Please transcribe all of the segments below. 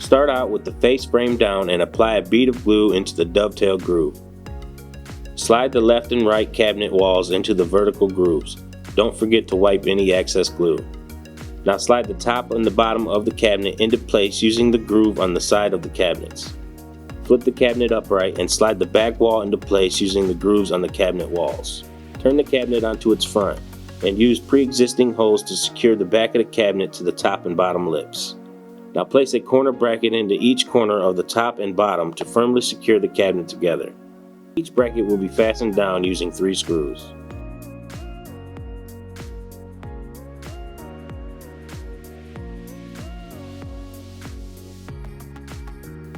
Start out with the face frame down and apply a bead of glue into the dovetail groove. Slide the left and right cabinet walls into the vertical grooves. Don't forget to wipe any excess glue. Now slide the top and the bottom of the cabinet into place using the groove on the side of the cabinets. Flip the cabinet upright and slide the back wall into place using the grooves on the cabinet walls. Turn the cabinet onto its front and use pre-existing holes to secure the back of the cabinet to the top and bottom lips. Now place a corner bracket into each corner of the top and bottom to firmly secure the cabinet together. Each bracket will be fastened down using 3 screws.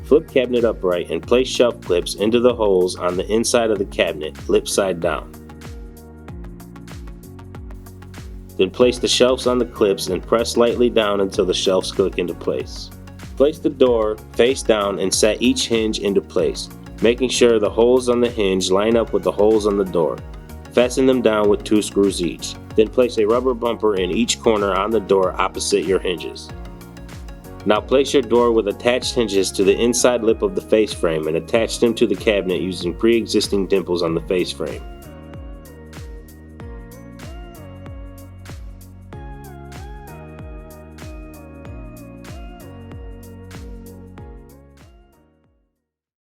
Flip cabinet upright and place shelf clips into the holes on the inside of the cabinet, lip side down. Then place the shelves on the clips and press lightly down until the shelves click into place. Place the door face down and set each hinge into place, making sure the holes on the hinge line up with the holes on the door. Fasten them down with 2 screws each. Then place a rubber bumper in each corner on the door opposite your hinges. Now place your door with attached hinges to the inside lip of the face frame and attach them to the cabinet using pre-existing dimples on the face frame.